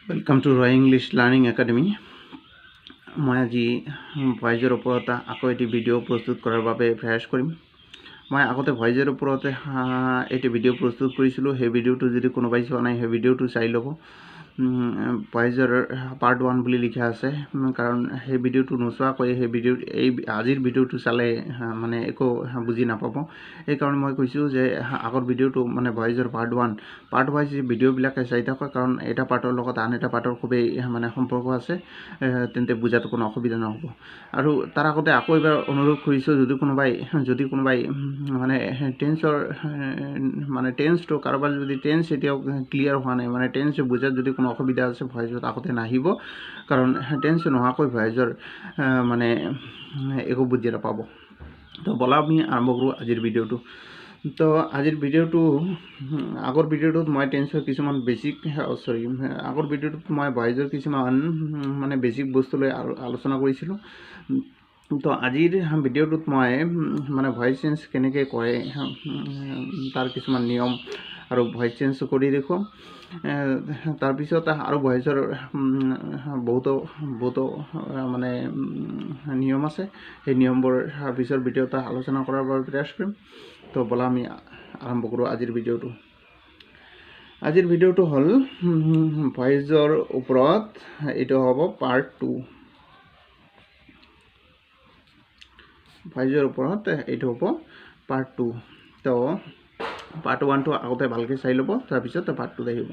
Welcome to Roy English learning academy. मैं आज भॉइजर ऊपर आको एटी भिडिओ प्रस्तुत करार प्रयास करिम। मैं आगते भॉइजर ऊपर एटी भिडिओ प्रस्तुत करिसिलो। हे भिडिओ जो कोनोबाई चोৱা নাই हे भिडिओ चाइ लब। भॉइजर पार्ट 1 বুলি लिखा आछे, कारण हे भिडिओ नोचोৱাকৈ हे भिडिओ आजिर भिडिओ चाले माने एको बुझी नापाब। এই कारण मैं कैसो जे आगर भिडिओ माने भॉइजर पार्ट 1 पार्ट वाइज भिडिओबिलाके चाइ थाक, कारण एटा पार्टर लगत आन एटा पार्टर खूबे माने सम्पर्क आछे, तेन्ते बुझात कोनो असुविधा नहब। आरो तार आगते आको एबार अनुरोध करिसो जदि कोनोबाई माने टेन्सर माने टेन्स तो कारबार जदि टेन्स एतियाव क्लियर हुआ नाइ, माने टेन्स बुझात जदि कोनो असुविधा आछे भॉइजत आगते नाहिब, कारण टेन्स नहाকৈ भॉइजर माने एको बुझि नापाब। तो बोला आमी आरम्भ करूँ आजिर भिडिओ। तो आजिर भिडिओ आगर भिडिओ मैं टेन्सर किछुमान बेसिक सरी आगर भिडिओ मैं भॉइजर किछुमान माने बेसिक बस्तु लै आलोचना करिसिलो। तो आजिर भिडिओ मैं माने भॉइस चेन्ज केनेके करे तार किछुमान नियम और भॉइस चेन्ज करि देखो। तार पिছত आरो भॉइसर बहुत माने नियम आछे, সেই नियमবোৰ पिछर भिडिओ आलोचना करार प्रयास करिम। तो बोला आमी आरम्भ करूँ आजिर भिडिओ। आजिर भिडिओ हल भॉइजर ऊपरत एटो हब पार्ट 2। भॉइजर ऊपरत एटो हब पार्ट 2। तो पार्ट 1 तो आगते भालके चाइ लब, तार पिছত पार्ट 2 आहिब।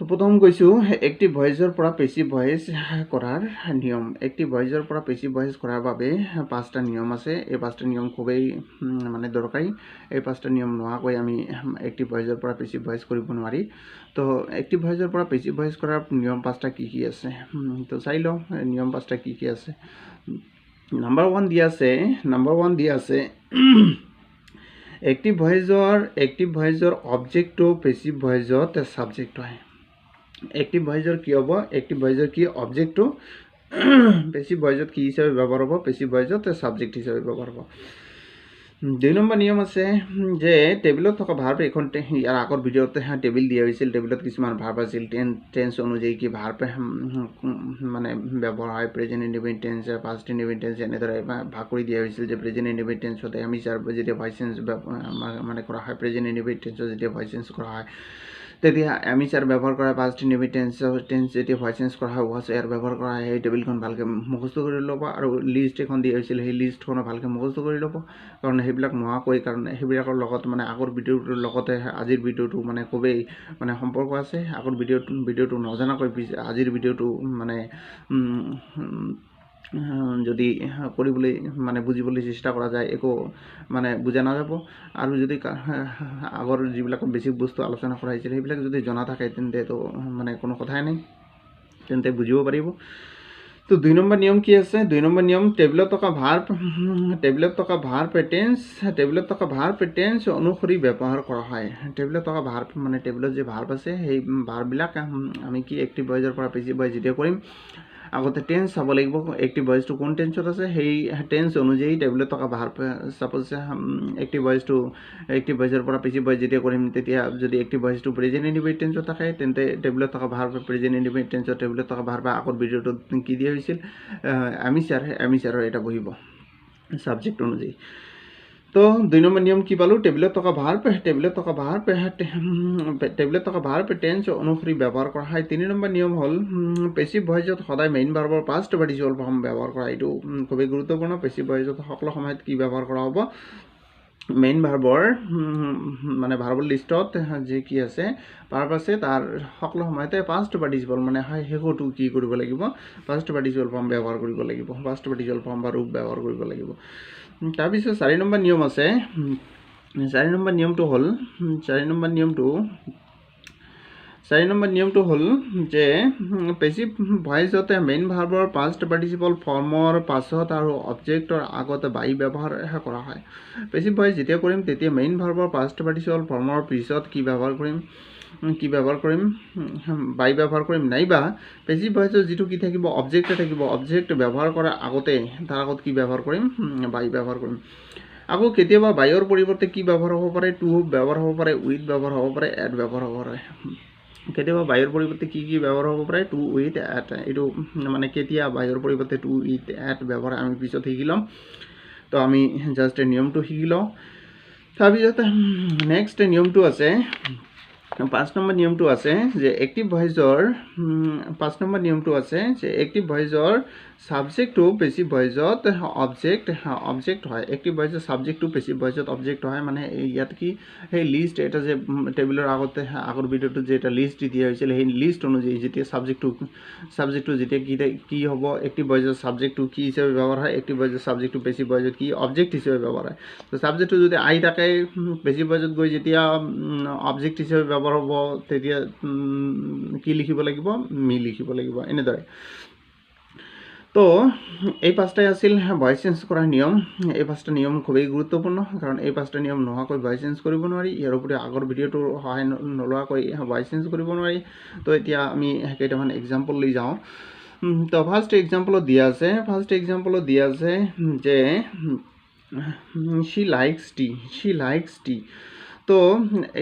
तो प्रथम कैसो एक्टिव भॉइसर पर पेसिव भॉइस करार नियम। एक्टिव भॉइसर पर पेसिव भॉइस करार बारे 5टा नियम आछे। এই 5টা नियम खूबे माने दरकारी। এই 5টা नियम नहाকৈ आमी एक्टिव भॉइसर पर पेसिव भॉइस करिब नोवारि। तो एक्टिव भॉइसर पर पेसिव भॉइस करार नियम 5टा की आछे, तो चाइ लो नियम 5टा की आछे। नम्बर 1 दिया आछे एक्टिव भॉइसर ऑब्जेक्ट तो पेसिव भॉइसत सब्जेक्ट है। एक्टिव भॉइसर की हम एक्टिव भॉइसर की ऑब्जेक्ट तो पेसिव भॉइसत की हिसाबे व्यवहार हम पेसिव भॉइसत सब्जेक्ट हिसाबे व्यवहार हम। 2 नम्बर नियम आछे जे टेबिलत थका भार्ब एखन यार आगर भिडिओते टेबिल दिया होइसिल, टेबिलत किछुमान भार्ब आछिल टेन्स अनुयायी कि भार्ब माने व्यवहार है प्रेजेन्ट इन्डिफिनिट टेन्स पास्ट इन्डिफिनिट टेन्स एनेदरे भाग करि दिया होइसिल जे प्रेजेन्ट इन्डिफिनिट टेन्सत एमिसार जेतिया भॉइस चेन्ज माने करा है प्रेजेन्ट इन्डिफिनिट टेन्सत जेतिया भॉइस चेन्ज करा है तेतिया एमिसार व्यवहार करा पास्ट इन्डिफिनिट टेन्स जेतिया भॉइस चेन्ज करा है वाज एयार व्यवहार करा है। टेबिलखन भालके मुखस्त करि लब और लिस्ट एखन दिया होइसिल সেই लिस्टखन भालके मुखस्त करि लब, कारण সেইবিলাক नहाকৈ कारण সেইবিলাকৰ লগত মানে আগৰ ভিডিঅ'টোৰ লগতে আজিৰ ভিডিঅ'টো মানে খুবেই মানে সম্পৰ্ক আছে। আগৰ ভিডিঅ'টো নজনাকৈ আজিৰ ভিডিঅ'টো মানে যদি কৰিবলৈ মানে বুজিবলৈ চেষ্টা কৰা যায় একো মানে বুজা নাযাব। আৰু যদি আগৰ যিবিলাক বেছিক বস্তু আলোচনা কৰা হৈছিল সেইবিলাক যদি জনা থাকে তেন্তে তো মানে কোনো কথাই নাই, তেন্তে বুজিব পাৰিব। तो 2 नम्बर नियम की आछे 2 नम्बर नियम टेबिलत थका भार्ब टेन्स अनुसरि व्यवहार करा है। टेबिलत थका भार्ब माने टेबिलत जे भार्ब आछे সেই भार्बবিলাক आमी कि एक्टिव भॉइसर पर पेसिव भॉइस जेतिया करिम आगते टेन्स चाब लागिब। एक्टिव भॉइस तो कोन टेन्सत आछे সেই टेन्स अनुयायी टेबिलत थका भार्ब सपोज एक्टिव भॉइसर पर पेसिव भॉइस जेतिया करिम तेतिया जदि एक्टिव भॉइस तो प्रेजेन्ट इन्डिफिनिट टेन्सत थाके तेन्ते टेबिलत थका भार्ब प्रेजेन्ट इन्डिफिनिट टेन्सत टेबिलत थका भार्ब आगर भिडिओটো की दिया होइसिल एमिसार एटा बहिब सब्जेक्ट अनुयायी। तो 2 नम्बर नियम की पालो टेबिलत थका भार्ब टेन्स अनुसरि व्यवहार करा है। 3 नम्बर नियम हल पेसिव भॉइसत सदाय मेइन भार्बर पास्ट पार्टिसिपल फर्म व्यवहार करा। एटु खूबेই गुरुत्वपूर्ण। पेसिव भॉइसत सकलो সময়ত কি व्यवहार करा हब मेइन भार्बर माने भार्बर लिस्टत जे कि आछे भार्ब आछे तार सकलो সময়তে पास्ट पार्टिसिपल माने हेखोटु कि करिब লাগিব पास्ट पार्टिसिपल फर्म व्यवहार करिब লাগিব, पास्ट पार्टिसिपल फर्म बा रूप व्यवहार करिब লাগিব। तार पिছত 4 नम्बर नियम आछे 4 नम्बर नियमটো हल जे पेसिव भॉइसते मेइन भार्बर पास्ट पार्टिसिपल फर्मर पाছত और ऑब्जेक्टर आगत बाई व्यवहार करा है। पेसिव भॉइस जेतिया करिम तेतिया मेइन भार्बर पास्ट पार्टिसिपल फर्मर पिছত कि व्यवहार करिम बाई व्यवहार करिम नाइबा पेसिव भॉइसर जिटु कि थाकिब ऑब्जेक्ट व्यवहार करार आगते तार आगत कि व्यवहार करिम बाई व्यवहार करिम। आगो केतियाबा बायर परिवर्ते कि व्यवहार हब पारे टू व्यवहार हब पारे उइथ व्यवहार हब पारे एड व्यवहार हब पारे। কেতিয়াবা বায়ুৰ পৰিৱৰ্তে কি ব্যৱহাৰ হ'ব পাৰে টু উইথ এট এইটো মানে কেতিয়া বায়ুৰ পৰিৱৰ্তে টু উইথ এট ব্যৱহাৰ আমি পিছত শিকি ল'ম তো আমি জাষ্ট নিয়মটো শিকি লওঁ তাৰপিছত নেক্সট নিয়মটো আছে 5 নম্বৰ নিয়মটো আছে যে এক্টিভ ভয়েসৰ 5 নম্বৰ নিয়মটো আছে যে এক্টিভ ভয়েসৰ সাবজেক্টটো পেসিভ ভয়েসত অবজেক্ট হয় এক্টিভ ভয়েসৰ সাবজেক্টটো পেসিভ ভয়েসত অবজেক্ট হয় মানে ইয়াত কি সেই লিস্ট এটা যে টেবুলৰ আগতে আগৰ ভিডিওটো যে এটা লিস্ট দিয়া হৈছিল সেই লিস্ট অনুযায়ী যেতিয়া সাবজেক্টটো যেতিয়া কি হ'ব এক্টিভ ভয়েসৰ সাবজেক্টটো কি হিচাপে ব্যৱহাৰ হয় এক্টিভ ভয়েসৰ সাবজেক্টটো পেসিভ ভয়েসত কি অবজেক্ট হিচাপে ব্যৱহাৰ হয় তো সাবজেক্টটো যদি আই থাকে পেসিভ ভয়েসত গৈ যেতিয়া অবজেক্ট হিচাপে ব্যৱহাৰ হ'ব তেতিয়া কি লিখিব লাগিব মি লিখিব লাগিব এনেদৰে তো এই পাঁচটাই আছিল ভয়েস চেঞ্জ কৰাৰ নিয়ম এই পাঁচটা নিয়ম খুবেই গুৰুত্বপূৰ্ণ কাৰণ এই পাঁচটা নিয়ম নোহোৱাকৈ ভয়েস চেঞ্জ কৰিব নোৱাৰি ইয়াৰ উপৰি আগৰ ভিডিঅ'টোৰ সহায় নোলোৱাকৈ ভয়েস চেঞ্জ কৰিব নোৱাৰি তো এতিয়া আমি কেইটামান এক্সাম্পল লৈ যাওঁ তো ফাৰ্ষ্ট এক্সাম্পলত দিয়া আছে যে she likes tea তো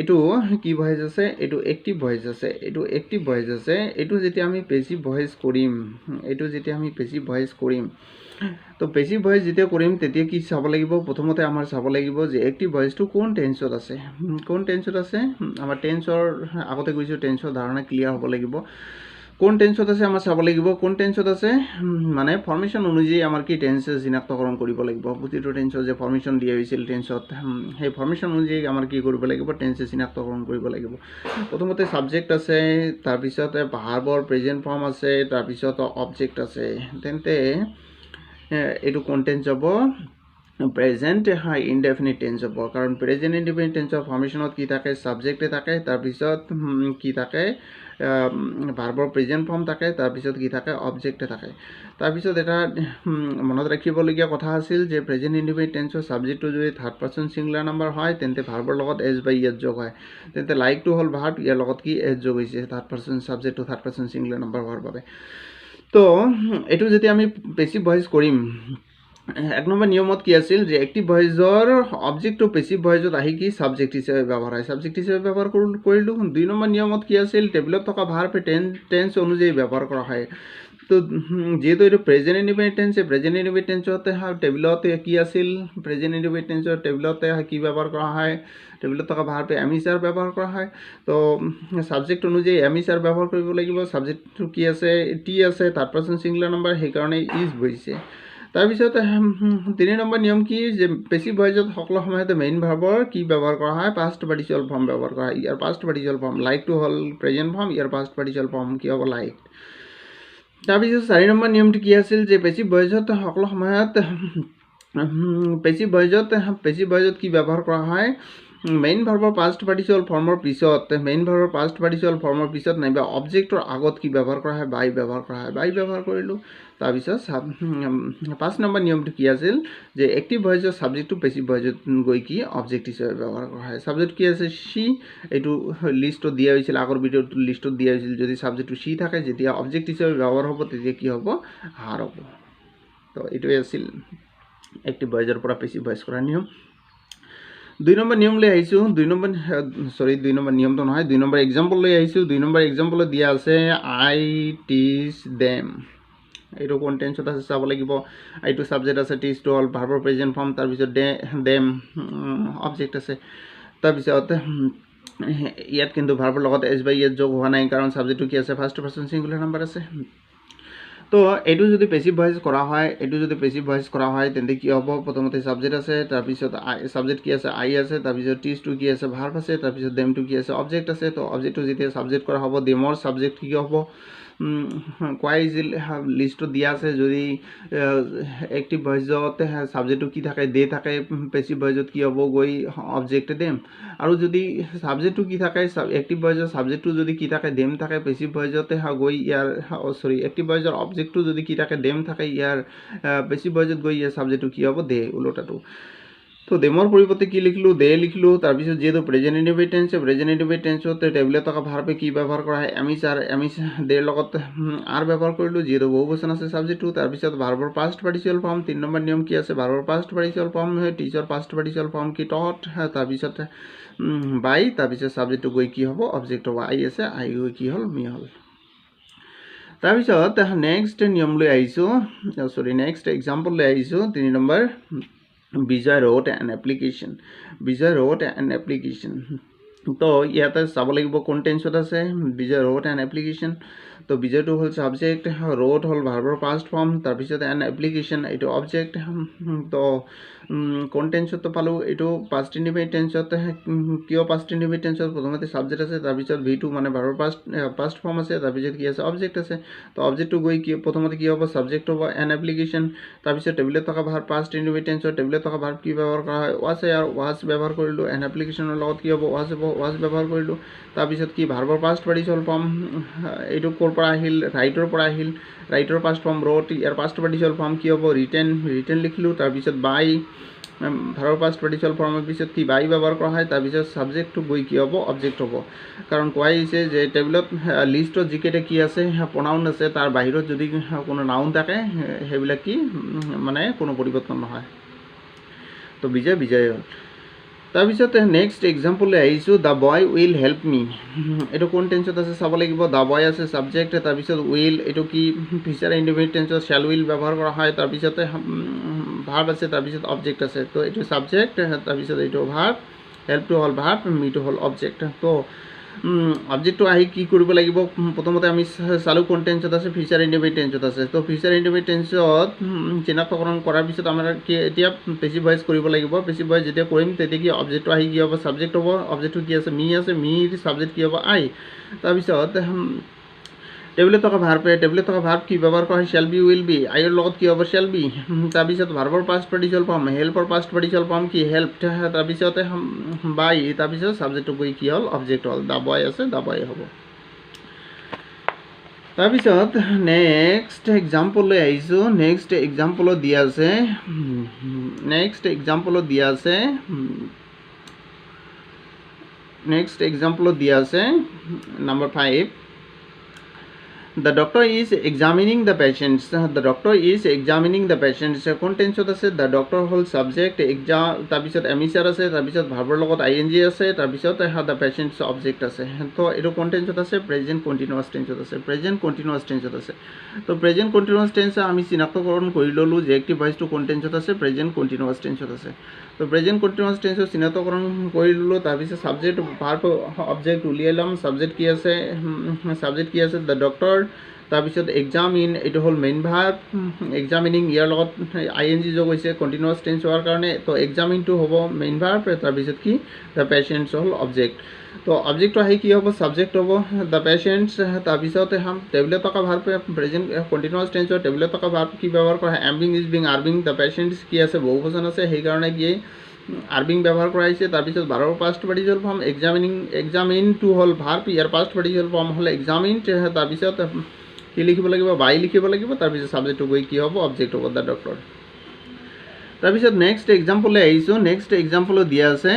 এইটো কি ভয়েস আছে এইটো এক্টিভ ভয়েস আছে এইটো যেতিয়া আমি পেসিভ ভয়েস কৰিম তো পেসিভ ভয়েস যেতিয়া কৰিম তেতিয়া কি চাব লাগিব প্ৰথমতে আমাৰ চাব লাগিব যে এক্টিভ ভয়েসটো কোন টেন্সত আছে আমাৰ টেন্সৰ আগতে কৈছো টেন্সৰ ধাৰণা ক্লিয়াৰ হ'ব লাগিব কোন টেন্সত আছে আমাৰ চাব লাগিব কোন টেন্সত আছে মানে ফৰ্মেশন অনুযায়ী আমাৰ কি টেন্স চিনাক্তকৰণ কৰিব লাগিব প্ৰতিটো টেন্সৰ যে ফৰ্মেশন দিয়া হৈছিল টেন্সত সেই ফৰ্মেশন অনুযায়ী আমাৰ কি কৰিব লাগিব টেন্স চিনাক্তকৰণ কৰিব লাগিব প্ৰথমতে সাবজেক্ট আছে তাৰ পিছতে ভাৰ্বৰ প্ৰেজেন্ট ফৰ্ম আছে তাৰ পিছত অবজেক্ট আছে তেন্তে এইটো কোন টেন্স হ'ব প্ৰেজেন্ট ইনডেফিনিট টেন্স হ'ব কাৰণ প্ৰেজেন্ট ইনডেফিনিট টেন্সৰ ফৰ্মেশনত কি থাকে সাবজেক্টে থাকে তাৰ পিছত কি থাকে ভাৰ্বৰ প্ৰেজেন্ট ফৰ্ম থাকে তাৰ পিছত কি থাকে অবজেক্টে থাকে তাৰ পিছত এটা মনত ৰাখিবলগীয়া কথা আছিল যে প্ৰেজেন্ট ইনডেফিনিট টেন্সৰ সাবজেক্টটো যদি থাৰ্ড পাৰসন সিঙ্গুলাৰ নাম্বাৰ হয় তেন্তে ভাৰ্বৰ লগত এছ বাই এছ যোগ হয় তেন্তে লাইকটো হ'ল ভাৰ্ব ইয়াৰ লগত কি এছ যোগ হৈছে থাৰ্ড পাৰসন সাবজেক্টটো থাৰ্ড পাৰসন সিঙ্গুলাৰ নাম্বাৰ হোৱাৰ বাবে তো এইটো যেতিয়া আমি পেসিভ ভয়েস কৰিম এক নম্বৰ নিয়মত কি আছিল যে এক্টিভ ভয়েসৰ অবজেক্টটো পেসিভ ভয়েসত আহি কি সাবজেক্ট হিচাপে ব্যৱহাৰ হয় কৰিলো দুই নম্বৰ নিয়মত কি আছিল টেবুলত থকা ভাৰ্ব টেন্স অনুযায়ী ব্যৱহাৰ কৰা হয় তো যেহেতু এইটো প্ৰেজেন্ট ইনডিফিনিট টেন্সতে টেবুলত কি আছিল প্ৰেজেন্ট ইনডিফিনিট টেন্সৰ টেবুলতে কি ব্যৱহাৰ কৰা হয় টেবুলত থকা ভাৰ্বে এমিচাৰ ব্যৱহাৰ কৰা হয় তো সাবজেক্ট অনুযায়ী এমিচাৰ ব্যৱহাৰ কৰিব লাগিব সাবজেক্টটো কি আছে টি আছে থাৰ্ড পাৰসন সিঙ্গুলাৰ নাম্বাৰ সেইকাৰণে ইজ বহিছে তাৰপিছত 3 নম্বৰ নিয়ম কি যে পেসিভ ভয়েসত সকলো সময়তে মেইন ভাৰ্বৰ কি ব্যৱহাৰ কৰা হয় পাষ্ট পাৰ্টিচিপল ফৰ্ম ব্যৱহাৰ কৰা হয় ইয়াৰ past participle form like to হল প্ৰেজেন্ট ফৰ্ম ইয়াৰ পাষ্ট পাৰ্টিচিপল ফৰ্ম কি হ'ব লাইক তাৰপিছত 4 নম্বৰ নিয়মটো কি আছিল যে পেসিভ ভয়েসত সকলো সময়ত পেসিভ ভয়েসত কি ব্যৱহাৰ কৰা হয় মেইন ভাৰ্বৰ পাষ্ট পাৰ্টিচিপল ফৰ্মৰ পিছত নাইবা অবজেক্টৰ আগত কি ব্যৱহাৰ কৰা হয় বাই ব্যৱহাৰ কৰিলো তাৰপিছত 5 নম্বৰ নিয়মটো কি আছিল যে এক্টিভ ভয়েসৰ সাবজেক্টটো পেসিভ ভয়েসত গৈ কি অবজেক্ট হিচাপে ব্যৱহাৰ কৰা হয় সাবজেক্ট কি আছে সি এইটো লিষ্টত দিয়া হৈছিল আগৰ ভিডিওটো লিষ্টত দিয়া হৈছিল যদি সাবজেক্টটো সি থাকে যেতিয়া অবজেক্ট হিচাপে ব্যৱহাৰ হ'ব তেতিয়া কি হ'ব হাৰ হ'ব তো এইটোৱে আছিল এক্টিভ ভয়েসৰ পৰা পেসিভ ভয়েস কৰাৰ নিয়ম 2 নম্বৰ নিয়ম লৈ আহিছো 2 নম্বৰ নিয়মটো নহয় 2 নম্বৰ এক্সাম্পল লৈ আহিছো 2 নম্বৰ এক্সাম্পলত দিয়া আছে আই টিচ দেম এইটো কোন টেন্সত আছে চাব লাগিব এইটো সাবজেক্ট আছে টিচ টু হল ভাৰ্বৰ প্ৰেজেন্ট ফৰ্ম তাৰ পিছত দেম অবজেক্ট আছে তাৰ পিছত ইয়াত কিন্তু ভাৰ্বৰ লগত এছ বাই এছ যোগ হোৱা নাই কাৰণ সাবজেক্টটো কি আছে ফাৰ্ষ্ট পাৰসন সিঙ্গুলাৰ নাম্বাৰ আছে তো এইটো যদি পেসিভ ভয়েস কৰা হয় তেন্তে কি হ'ব প্ৰথমতে সাবজেক্ট আছে তাৰ পিছত সাবজেক্ট কি আছে আই আছে তাৰ পিছত টিচ টু কি আছে ভাৰ্ব আছে তাৰ পিছত দেম টু কি আছে অবজেক্ট আছে তো অবজেক্টটো যেতিয়া সাবজেক্ট কৰা হ'ব দেমৰ সাবজেক্ট কি হ'ব কোৱাইজিল লিষ্টত দিয়া আছে যদি এক্টিভ ভয়েসতে সাবজেক্টটো কি থাকে দে থাকে পেসিভ ভয়েসত কি হ'ব গৈ অবজেক্ট দেম আৰু যদি সাবজেক্টটো কি থাকে এক্টিভ ভয়েসৰ সাবজেক্টটো যদি কি থাকে দেম থাকে পেসিভ ভয়েসতে গৈ ইয়াৰ এক্টিভ ভয়েসৰ অবজেক্টটো যদি কি থাকে দেম থাকে ইয়াৰ পেসিভ ভয়েসত গৈ ইয়াৰ সাবজেক্টটো কি হ'ব দে উলোটাটো তো দেমৰ পৰিৱৰ্তে কি লিখিলোঁ দে লিখিলোঁ তাৰপিছত যিহেতু প্ৰেজেণ্ট ইনডিফিনিট টেন্সত টেবুলত থকা ভাৰ্বে কি ব্যৱহাৰ কৰা হয় এমিছ দেৰ লগত আৰ ব্যৱহাৰ কৰিলোঁ যিহেতু বহুবচন আছে ছাবজেক্টটো তাৰপিছত ভাৰ্বৰ পাষ্ট পাৰ্টিচিপল ফৰ্ম 3 নম্বৰ নিয়ম কি আছে ভাৰ্বৰ পাষ্ট পাৰ্টিচিপল ফৰ্ম হয় টিচাৰ পাষ্ট পাৰ্টিচিপল ফৰ্ম কি টট তাৰপিছত বাই তাৰপিছত ছাবজেক্টটো গৈ কি হ'ব অবজেক্ট হ'ব আই আছে আই গৈ কি হ'ল মি হ'ল তাৰপিছত নেক্সট নিয়ম লৈ আহিছোঁ নেক্সট এক্সাম্পল লৈ আহিছোঁ 3 number Vijay wrote an application তো ইয়াতে চাব লাগিব কোন টেন্সত আছে Vijay wrote an application তো বিজয়টো হ'ল সাবজেক্ট wrote হ'ল ভাৰ্বৰ পাষ্ট ফৰ্ম তাৰপিছত an application এইটো অবজেক্ট তো কোন টেন্সত পালোঁ এইটো পাষ্ট ইনডিফিনিট টেন্সত কিয় পাষ্ট ইনডিফিনিট টেন্সত প্ৰথমতে সাবজেক্ট আছে তাৰপিছত ভিটো মানে ভাৰ্বৰ পাষ্ট ফৰ্ম আছে তাৰপিছত কি আছে অবজেক্ট আছে তো অবজেক্টটো গৈ কি প্ৰথমতে কি হ'ব সাবজেক্ট হ'ব an application তাৰপিছত টেবুলত থকা ভাৰ্ব পাষ্ট ইনডিফিনিট টেন্সত টেবুলত থকা ভাৰ্ব কি ব্যৱহাৰ কৰা হয় was ব্যৱহাৰ কৰিলোঁ an applicationৰ লগত কি হ'ব was ব্যৱহাৰ কৰিলোঁ তাৰপিছত কি ভাৰ্বৰ পাষ্ট পাৰ্টিচিপল ফৰ্ম এইটো ক'ৰ পৰা আহিল ৰাইটৰ পৰা আহিল ৰাইটৰ পাষ্ট ফৰ্ম wrote ইয়াৰ পাষ্ট পাৰ্টিচিপল ফৰ্ম কি হ'ব ৰিটেন লিখিলোঁ তাৰপিছত বাই ভাৰ্বৰ পাষ্ট পাৰ্টিচিপল ফৰ্মৰ পিছত কি বাই ব্যৱহাৰ কৰা হয় তাৰপিছত সাবজেক্টটো গৈ কি হ'ব অবজেক্ট হ'ব কাৰণ কোৱা হৈছে যে টেবুলত লিষ্টত যিকেইটা কি আছে প্ৰনাউন আছে তাৰ বাহিৰত যদি কোনো নাউন থাকে সেইবিলাক কি মানে কোনো পৰিৱৰ্তন নহয় তো বিজয় হ'ল তাৰপিছত নেক্সট এক্সাম্পল আহিছোঁ দ্য বয় উইল হেল্প মি এইটো কোন টেন্সত আছে চাব লাগিব দ্য বয় আছে সাবজেক্ট তাৰপিছত উইল এইটো কি ফিউচাৰ ইনডিফিনিট টেন্সত শ্যাল উইল ব্যৱহাৰ কৰা হয় তাৰপিছতে ভাৰ্ব আছে তাৰপিছত অবজেক্ট আছে তো এইটো সাবজেক্ট তাৰপিছত এইটো ভাৰ্ব হেল্পটো হ'ল ভাৰ্ব মিটো হ'ল অবজেক্ট তো অবজেক্টটো আহি কি কৰিব লাগিব প্ৰথমতে আমি চালোঁ কোন টেন্সত আছে ফিউচাৰ ইনডিফিনিট টেন্সত আছে তো ফিউচাৰ ইনডিফিনিট টেন্সত চিনাক্তকৰণ কৰাৰ পিছত আমাৰ কি এতিয়া পেছিভ ভয়েস কৰিব লাগিব পেছিভ ভয়েস যেতিয়া কৰিম তেতিয়া কি অবজেক্টটো আহি কি হ'ব সাবজেক্ট হ'ব অবজেক্টটো কি আছে মিৰ সাবজেক্ট কি হ'ব আই তাৰপিছত টেবুলত থকা ভাৰ্ব কি ব্যৱহাৰ কৰা হয় শ্যাল বি উইল বি আইৰ লগত কি হ'ব শ্যাল বি তাৰপিছত ভাৰ্বৰ পাষ্ট পাৰ্টিচিপল ফৰ্ম হেল্পৰ পাষ্ট পাৰ্টিচিপল ফৰ্ম কি হেল্প তাৰপিছতে বাই তাৰপিছত সাবজেক্টটো গৈ কি হ'ল অবজেক্ট হ'ল দ্য বয় আছে দ্য বয় হ'ব তাৰপিছত নেক্সট এক্সাম্পল লৈ আহিছোঁ নেক্সট এক্সাম্পলত দিয়া আছে number 5 The doctor is examining the patients. কোন টেন্সত আছে the doctor হ'ল সাবজেক্ট তাৰপিছত এমিচাৰ আছে তাৰপিছত ভাৰ্বৰ লগত ing আছে তাৰপিছত the patients অবজেক্ট আছে তো এইটো কোন টেন্সত আছে প্ৰেজেন্ট কন্টিনিউয়াছ টেন্সত আছে তো প্ৰেজেন্ট কন্টিনিউয়াছ টেন্স আমি চিনাক্তকৰণ কৰি ল'লোঁ যে এক্টিভ ভয়েসটো কোন টেন্সত আছে প্ৰেজেন্ট কন্টিনিউয়াছ টেন্সত আছে তো প্ৰেজেন্ট কন্টিনিউয়াছ টেন্সৰ চিনাক্তকৰণ কৰি ল'লোঁ তাৰপিছত সাবজেক্ট ভাৰ্ব অবজেক্ট উলিয়াই ল'ম সাবজেক্ট কি আছে দ্য ডক্টৰ তাৰপিছত এক্সামিন এইটো হ'ল মেইন ভাৰ্ব এক্সামিনিং ইয়াৰ লগত ing যোগ হৈছে কন্টিনিউয়াছ টেন্স হোৱাৰ কাৰণে তো এক্সামিনটো হ'ব মেইন ভাৰ্ব তাৰপিছত কি দ্য পেশেন্টছ হ'ল অবজেক্ট তো অবজেক্টটো আহি কি হ'ব সাবজেক্ট হ'ব দ্য পেশেন্টছ তাৰপিছতে টেবুলত থকা ভাৰ্ব প্ৰেজেন্ট কন্টিনিউয়াছ টেন্সৰ টেবুলত থকা ভাৰ্ব কি ব্যৱহাৰ কৰা হয় am being is being are being the patients কি আছে বহুবচন আছে সেইকাৰণে কি আৰবিং ব্যৱহাৰ কৰা হৈছে তাৰপিছত ভাৰ্বৰ পাষ্ট পাৰ্টিচিপল ফৰ্ম এক্সামিনটো হ'ল ভাৰ্ব ইয়াৰ পাষ্ট পাৰ্টিচিপল ফৰ্ম হ'ল এক্সামিনড তাৰপিছত কি লিখিব লাগিব বাই লিখিব লাগিব তাৰপিছত সাবজেক্টটো গৈ কি হ'ব অবজেক্ট হ'ব দ্য ডক্টৰ তাৰপিছত নেক্সট এক্সাম্পললৈ আহিছোঁ নেক্সট এক্সাম্পলত দিয়া আছে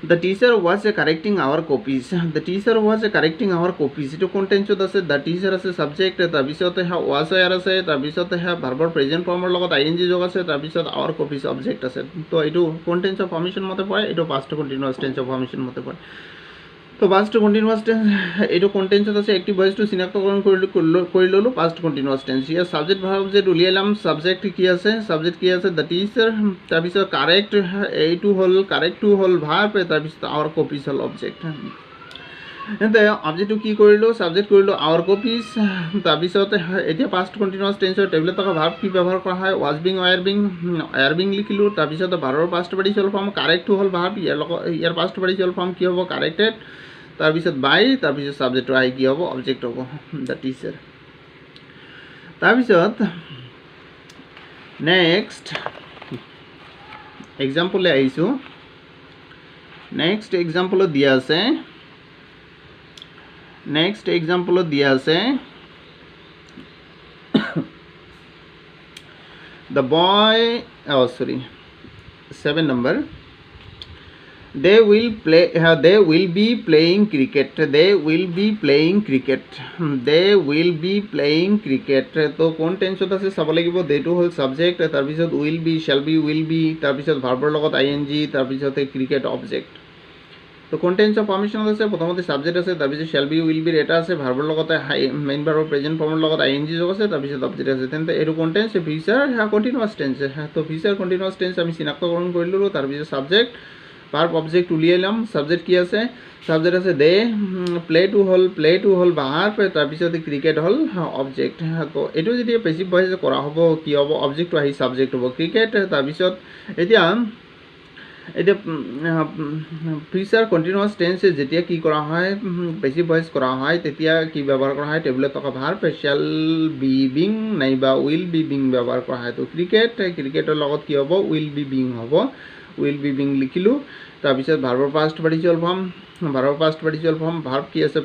The teacher was correcting our copies. এইটো কোন টেন্সত আছে the teacher আছে সাবজেক্ট তাৰপিছতে was আছে তাৰপিছতে ভাৰ্বৰ প্ৰেজেন্ট ফৰ্মৰ লগত ing যোগ আছে তাৰপিছত our copies অবজেক্ট আছে তো এইটো কোন টেন্স অফ ফৰ্মেশন মতে পৰে এইটো পাষ্ট কন্টিনিউয়াছ টেন্স অফ ফৰ্মেশন মতে পৰে তো পাষ্ট কন্টিনিউয়াছ টেন্স এইটো কোন টেন্সত আছে এক্টিভ ভয়েসটো চিনাক্তকৰণ কৰি ল'লোঁ পাষ্ট কন্টিনিউয়াছ টেন্স ইয়াৰ সাবজেক্ট ভাৰ্ব যে উলিয়ালাম সাবজেক্ট কি আছে দ্য টিচাৰ তাৰপিছত কাৰেক্টটো হ'ল ভাৰ্ব তাৰপিছত আৱাৰ কপিজ হ'ল অবজেক্ট অবজেক্টটো কি কৰিলোঁ সাবজেক্ট কৰিলোঁ আৱাৰ কপিজ তাৰপিছত এতিয়া পাষ্ট কন্টিনিউয়াছ টেন্সৰ টেবুলত থকা ভাৰ্ব কি ব্যৱহাৰ কৰা হয় was being were being লিখিলোঁ তাৰপিছত ভাৰ্বৰ পাষ্ট পাৰ্টিচিপল ফৰ্ম কাৰেক্টটো হ'ল ভাৰ্ব ইয়াৰ পাষ্ট পাৰ্টিচিপল ফৰ্ম কি হ'ব কাৰেক্টেড তাৰপিছত বাই তাৰপিছত সাবজেক্টটো আহি কি হ'ব অবজেক্ট হ'ব দ্য টিচাৰ তাৰপিছত নেক্সট এক্সাম্পললৈ আহিছোঁ নেক্সট এক্সাম্পলত দিয়া আছে the boy 7 number. They will be playing cricket. They will be playing cricket. They will be playing cricket. তো কোন টেন্সত আছে চাব লাগিব। দেটো হল সাবজেক্ট, তাৰপিছত will be, shall be, will be, তাৰপিছত ভাৰ্বৰ লগত ing, তাৰপিছত ক্ৰিকেট অবজেক্ট। তো কোন টেন্সৰ পাৰ্মিশ্যন আছে, প্ৰথমতে সাবজেক্ট আছে, তাৰপিছত shall be, will be এটা আছে, ভাৰ্বৰ লগতে মেইন ভাৰ্বৰ প্ৰেজেন্ট ফৰ্মৰ লগত ing যোগ আছে, তাৰপিছত অবজেক্ট আছে। তেন্তে এইটো কোন টেন্স, ফিউচাৰ কণ্টিনিউয়াছ টেন্স। তো ফিউচাৰ কণ্টিনিউয়াছ টেন্স আমি চিনাক্তকৰণ কৰি ললো। তাৰপিছত সাবজেক্ট ভার্ব অবজেক্ট উলিয়াইলাম। সাবজেক্ট কি আছে, সাবজেক্ট আছে দে, প্লে টু হল ভার্ব, তাৰপিছত ক্ৰিকেট হল অবজেক্ট। তো এইটো যেতিয়া পেসিভ ভয়েস কৰা হ'ব কি হ'ব, অবজেক্টটো আহি সাবজেক্ট হ'ব ক্ৰিকেট। তাৰপিছত এতিয়া ফিউচাৰ কণ্টিনিউয়াছ টেন্স যেতিয়া কি কৰা হয়, পেসিভ ভয়েস কৰা হয়, তেতিয়া কি ব্যৱহাৰ কৰা হয়, টেবুলত থকা ভাৰ্ব শ্যাল বি বিং নাইবা উইল বি বিং ব্যৱহাৰ কৰা হয়। তো ক্ৰিকেটৰ লগত কি হ'ব, উইল বি বিং হ'ব। উইল বি বিং লিখিলোঁ। তাৰপিছত ভাৰ্বৰ পাষ্ট পাৰ্টিচিপল ফৰ্ম, ভাৰ্ব কি আছে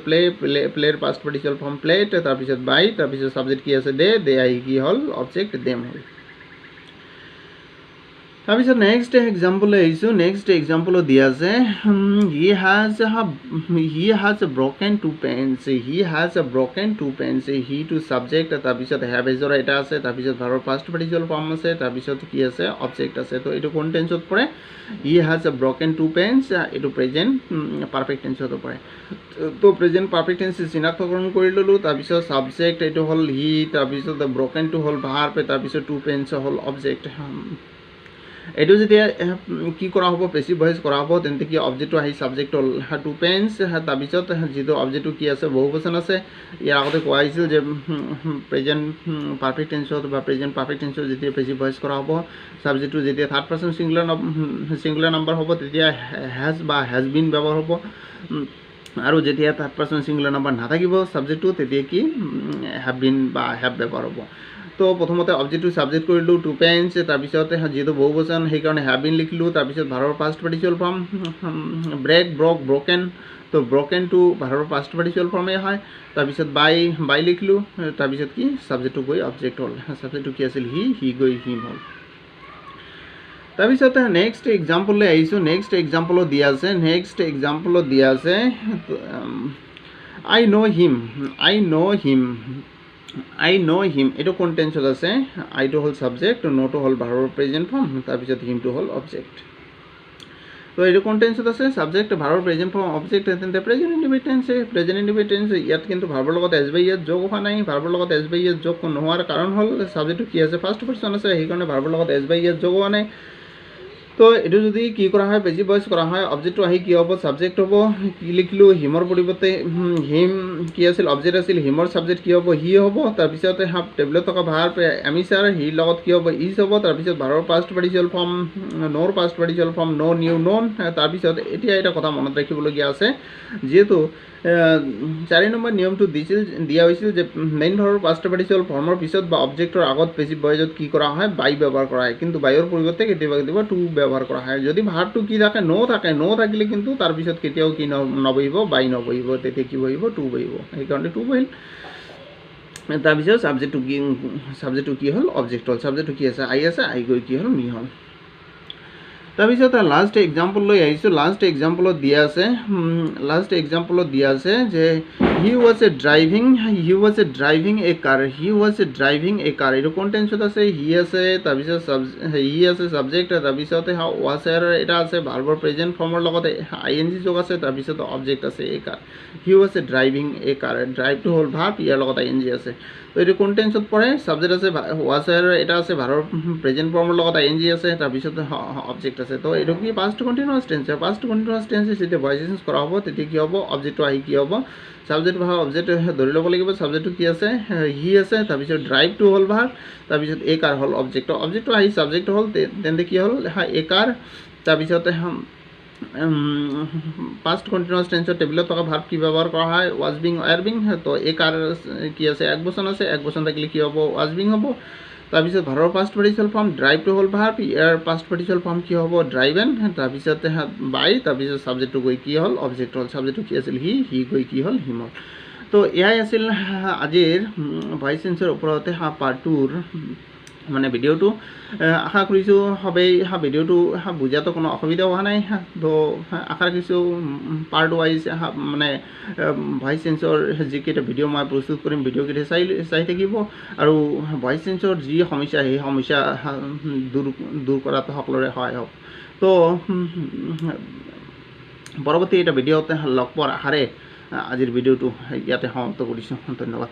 প্লেৰ পাষ্ট পাৰ্টিচিপল ফৰ্ম প্লেড, তাৰপিছত বাই, তাৰপিছত সাবজেক্ট কি আছে দে আহি কি হ'ল অবজেক্ট দেম হ'ল। তাৰপিছত নেক্সট এক্সাম্পল আহিছোঁ। নেক্সট এক্সাম্পলত দিয়া আছে হি হাজ ব্ৰকেন টু পেন্স। হি টু সাবজেক্ট, তাৰপিছত হেভ এজৰ এটা আছে, তাৰপিছত ভাৰ্বৰ পাষ্ট পাৰ্টিচিপল ফৰ্ম আছে, তাৰপিছত কি আছে অবজেক্ট আছে। তো এইটো কোন টেন্সত পৰে, হি হাজ ব্ৰকেন টু পেন্স, এইটো প্ৰেজেন্ট পাৰফেক্ট টেন্সত পৰে। তো প্ৰেজেন্ট পাৰফেক্ট টেন্স চিনাক্তকৰণ কৰি ল'লোঁ। তাৰপিছত সাবজেক্ট এইটো হ'ল হি, তাৰপিছত ব্ৰকেনটো হ'ল ভাৰ্ব, তাৰপিছত টু পেন্স হ'ল অবজেক্ট। এইটো যেতিয়া কি কৰা হ'ব, পেসিভ ভয়েস কৰা হ'ব, তেন্তে কি অবজেক্টটো আহি সাবজেক্ট হ'ল টু পেন্স। তাৰপিছত যিটো অবজেক্টটো কি আছে বহুবচন আছে। ইয়াৰ আগতে কোৱা হৈছিল যে প্ৰেজেন্ট পাৰফেক্ট টেন্সত বা প্ৰেজেন্ট পাৰফেক্ট টেন্সত যেতিয়া পেসিভ ভয়েস কৰা হ'ব, সাবজেক্টটো যেতিয়া থাৰ্ড পাৰ্সন সিঙ্গুলাৰ নাম্বাৰ হ'ব তেতিয়া হ্যাজ বা হ্যাজ বিন ব্যৱহাৰ হ'ব। আৰু যেতিয়া থাৰ্ড পাৰ্সন সিঙ্গুলাৰ নাম্বাৰ নাথাকিব সাবজেক্টটো, তেতিয়া কি হ্যাভ বিন বা হ্যাভ ব্যৱহাৰ হ'ব। তো প্ৰথমতে অবজেক্টটো সাবজেক্ট কৰিলোঁ টু পেন্স, তাৰপিছত যিহেতু বহুবচন সেইকাৰণে হ্যাভ বিন লিখিলোঁ। তাৰপিছত ভাৰ্বৰ past participle form break, broke, broken. তো ব্ৰকেন টু ভাৰ্বৰ পাষ্ট পাৰ্টিচিপল ফৰ্মেই হয়। তাৰপিছত বাই লিখিলোঁ। তাৰপিছত কি সাবজেক্টটো গৈ অবজেক্ট হ'ল। সাবজেক্টটো কি আছিল হি গৈ হিম হ'ল। তাৰপিছত নেক্সট এক্সাম্পললৈ আহিছোঁ। নেক্সট এক্সাম্পলত দিয়া আছে আই ন' হিম। এইটো কোন টেন্সত আছে, আইটো হ'ল সাবজেক্ট, ন'টো হ'ল ভাৰ্বৰ প্ৰেজেন্ট ফৰ্ম, তাৰপিছত হিমটো হ'ল অবজেক্ট। তো এইটো কোন টেন্সত আছে, সাবজেক্ট ভাৰ্বৰ প্ৰেজেন্ট ফৰ্ম অবজেক্ট। তেন্তে প্ৰেজেন্ট ইনডিফিনিট টেন্স। ইয়াত কিন্তু ভাৰ্বৰ লগত এছ বাই এছ যোগ হোৱা নাই। ভাৰ্বৰ লগত এছ বাই এছ যোগ নোহোৱাৰ কাৰণ হ'ল সাবজেক্টটো কি আছে ফাৰ্ষ্ট পাৰ্সন আছে, সেইকাৰণে ভাৰ্বৰ লগত এছ বাই এছ যোগ হোৱা নাই। তো এইটো যদি কি কৰা হয়, পেসিভ ভয়েস কৰা হয়, অবজেক্টটো আহি কি হ'ব সাবজেক্ট হ'ব। কি লিখিলোঁ, হিমৰ পৰিৱৰ্তে হিম কি আছিল অবজেক্ট আছিল, হিমৰ সাবজেক্ট কি হ'ব হি হ'ব। তাৰপিছত টেবুলত থকা ভাৰ্ব এমিচাৰ, হিৰ লগত কি হ'ব ইজ হ'ব। তাৰপিছত ভাৰ্বৰ পাষ্ট পাৰ্টিচিপল ফৰ্ম ন'ৰ past participle form know' knew known. তাৰপিছত এতিয়া এটা কথা মনত ৰাখিবলগীয়া আছে, যিহেতু 4 নম্বৰ নিয়মটো দিয়া হৈছিল যে মেইন ভাৰ্বৰ পাষ্ট পাৰ্টিচিপল ফৰ্মৰ পিছত বা অবজেক্টৰ আগত পেসিভ ভয়েসত কি কৰা হয়, বাই ব্যৱহাৰ কৰা হয়, কিন্তু বাইৰ পৰিৱৰ্তে কেতিয়াবা টু ব্যৱহাৰ কৰা হয়। যদি ভাৰ্বটো কি থাকে, ন' থাকিলে কিন্তু তাৰপিছত কেতিয়াও কি নবহিব, বাই নবহিব, তেতিয়া কি বহিব, টু বহিব, সেইকাৰণে টু বহিল। তাৰপিছত সাবজেক্টটো কি হ'ল অবজেক্ট হ'ল। সাবজেক্টটো কি আছে, আই গৈ কি হ'ল মি হ'ল। তাৰপিছত লাষ্ট এক্সাম্পললৈ আহিছোঁ। লাষ্ট এক্সাম্পলত দিয়া আছে যে হি ৱাজ ড্ৰাইভিং এ কাৰ। এইটো কোন টেন্সত আছে, হি আছে, তাৰপিছত সাবজেক্ট, তাৰপিছত ৱাজ এটা আছে, ভাৰ্বৰ প্ৰেজেন্ট ফৰ্মৰ লগতে ing যোগ আছে, তাৰপিছত অবজেক্ট আছে এ কাৰ। হি ৱাজ ড্ৰাইভিং এ কাৰ, ড্ৰাইভটো হ'ল ভাৰ্ব, ইয়াৰ লগত ing আছে। তো এইটো কোন টেন্সত পৰে, সাবজেক্ট আছে, ৱাজ এটা আছে, ভাৰ্বৰ প্ৰেজেন্ট ফৰ্মৰ লগত ing আছে, তাৰপিছত অবজেক্ট আছে। তো এইটো কি past continuous tense. Past continuous tense যেতিয়া ভয়েস চেঞ্জ কৰা হ'ব, তেতিয়া কি হ'ব, অবজেক্টটো আহি কি হ'ব, সাবজেক্ট ভাৰ্ব অবজেক্ট ধৰি ল'ব লাগিব। সাবজেক্টটো কি আছে, হি আছে, তাৰপিছত ড্ৰাইভটো হ'ল ভাৰ্ব, তাৰপিছত এ কাৰ হ'ল অবজেক্ট। অবজেক্টটো আহি সাবজেক্ট হ'ল, তেন্তে কি হ'ল এ কাৰ। তাৰপিছত পাষ্ট কণ্টিনিউয়াছ টেন্সৰ টেবুলত থকা ভাৰ্ব কি ব্যৱহাৰ কৰা হয়, ৱাজ বিং, ৱাৰ বিং। তো এ কাৰ কি আছে, এক বচন আছে, এক বচন থাকিলে কি হ'ব, ৱাজ বিং হ'ব। তাৰপিছত ভাৰ্বৰ পাষ্ট পাৰ্টিচিপল ফৰ্ম ড্ৰাইভটো হ'ল ভাৰ্ব, ইয়াৰ পাষ্ট পাৰ্টিচিপল ফৰ্ম কি হ'ব, ড্ৰাইভেন। তাৰপিছত বাই, তাৰপিছত সাবজেক্টটো গৈ কি হ'ল অবজেক্ট হ'ল। সাবজেক্টটো কি আছিল হি গৈ কি হ'ল হিম হ'ল। তো এয়াই আছিল আজিৰ ভয়েস চেঞ্জৰ ওপৰতে পাৰ্ট 2ৰ মানে ভিডিওটো আশা কৰিছোঁ সবেই ভিডিওটো বুজাতো কোনো অসুবিধা হোৱা নাই তো আশা ৰাখিছোঁ পাৰ্ট ৱাইজ মানে ভইচ চেঞ্জৰ যিকেইটা ভিডিঅ' মই প্ৰস্তুত কৰিম ভিডিঅ'কেইটা চাই থাকিব আৰু ভইচ চেঞ্জৰ যি সমস্যা সেই সমস্যা দূৰ কৰাত সকলোৰে সহায় হওক তো পৰৱৰ্তী এটা ভিডিঅ'তে লগ পোৱাৰ আশাৰে আজিৰ ভিডিঅ'টো ইয়াতে সমাপ্ত কৰিছোঁ ধন্যবাদ।